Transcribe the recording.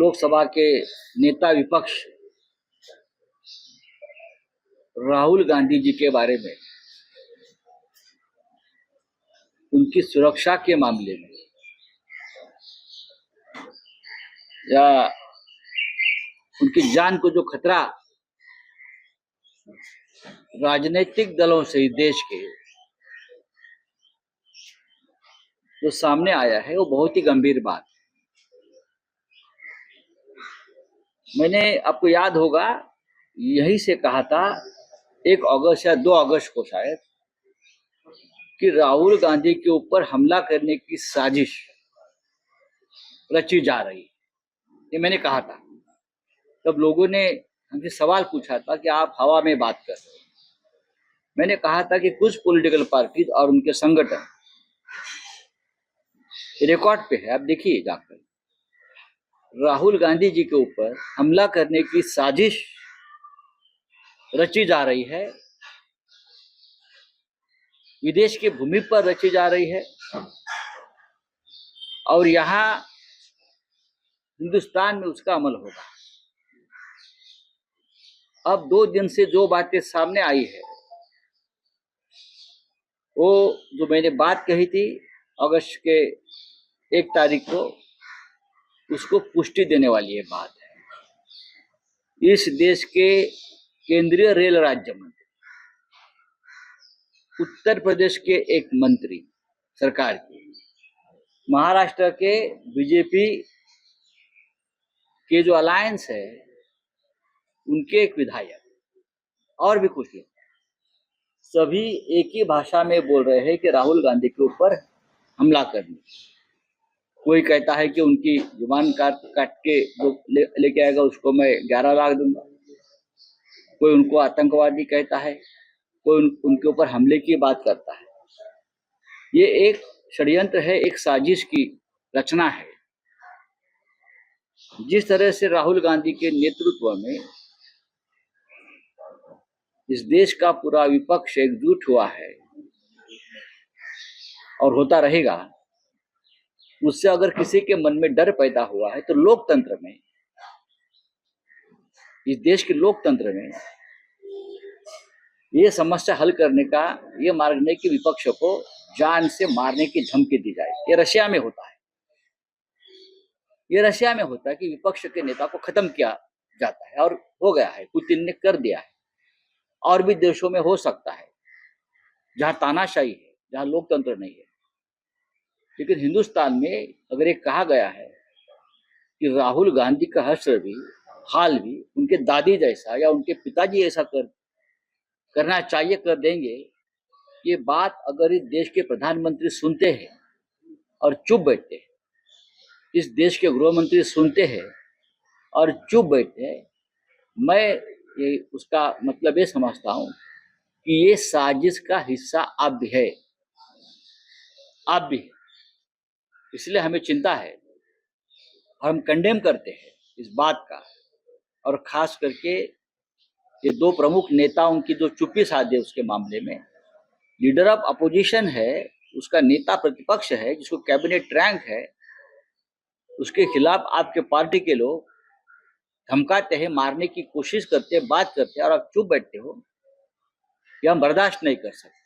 लोकसभा के नेता विपक्ष राहुल गांधी जी के बारे में, उनकी सुरक्षा के मामले में या उनकी जान को जो खतरा राजनीतिक दलों से ही देश के जो सामने आया है, वो बहुत ही गंभीर बात है। मैंने, आपको याद होगा, यहीं से कहा था 1 अगस्त या 2 अगस्त को शायद, कि राहुल गांधी के ऊपर हमला करने की साजिश रची जा रही है। ये मैंने कहा था। तब लोगों ने हमसे सवाल पूछा था कि आप हवा में बात कर रहे हो। मैंने कहा था कि कुछ पॉलिटिकल पार्टीज और उनके संगठन, रिकॉर्ड पे है, आप देखिए जाकर, राहुल गांधी जी के ऊपर हमला करने की साजिश रची जा रही है, विदेश की भूमि पर रची जा रही है, और यहाँ हिंदुस्तान में उसका अमल होगा। अब 2 दिन से जो बातें सामने आई है, वो जो मैंने बात कही थी अगस्त के 1 तारीख को, उसको पुष्टि देने वाली ये बात है। इस देश के केंद्रीय रेल राज्य मंत्री, उत्तर प्रदेश के एक मंत्री सरकार की, महाराष्ट्र के बीजेपी के जो अलायंस है उनके एक विधायक, और भी कुछ लोग, सभी एक ही भाषा में बोल रहे हैं कि राहुल गांधी के ऊपर हमला करने। कोई कहता है कि उनकी जुबान काट के जो लेके आएगा उसको मैं 11 लाख दूंगा, कोई उनको आतंकवादी कहता है, कोई उनके ऊपर हमले की बात करता है। ये एक षड्यंत्र है, एक साजिश की रचना है। जिस तरह से राहुल गांधी के नेतृत्व में इस देश का पूरा विपक्ष एकजुट हुआ है और होता रहेगा, उससे अगर किसी के मन में डर पैदा हुआ है तो लोकतंत्र में, इस देश के लोकतंत्र में ये समस्या हल करने का ये मार्ग नहीं कि विपक्ष को जान से मारने की धमकी दी जाए। ये रशिया में होता है, ये रशिया में होता है कि विपक्ष के नेता को खत्म किया जाता है, और हो गया है, पुतिन ने कर दिया है। और भी देशों में हो सकता है जहां तानाशाही है, जहां लोकतंत्र नहीं है। लेकिन हिंदुस्तान में अगर ये कहा गया है कि राहुल गांधी का हश्र भी, हाल भी उनके दादी जैसा या उनके पिताजी ऐसा करना चाहिए, कर देंगे, ये बात अगर इस देश के प्रधानमंत्री सुनते हैं और चुप बैठते हैं, इस देश के गृह मंत्री सुनते हैं और चुप बैठते हैं, मैं ये उसका मतलब ये समझता हूं कि ये साजिश का हिस्सा अब भी है, अब भी है। इसलिए हमें चिंता है और हम कंडेम करते हैं इस बात का। और खास करके ये 2 प्रमुख नेताओं की जो चुप्पी साधे उसके मामले में, लीडर ऑफ अपोजिशन है, उसका नेता प्रतिपक्ष है, जिसको कैबिनेट रैंक है, उसके खिलाफ आपके पार्टी के लोग धमकाते हैं, मारने की कोशिश करते हैं, बात करते हैं, और आप चुप बैठते हो, ये हम बर्दाश्त नहीं कर सकते।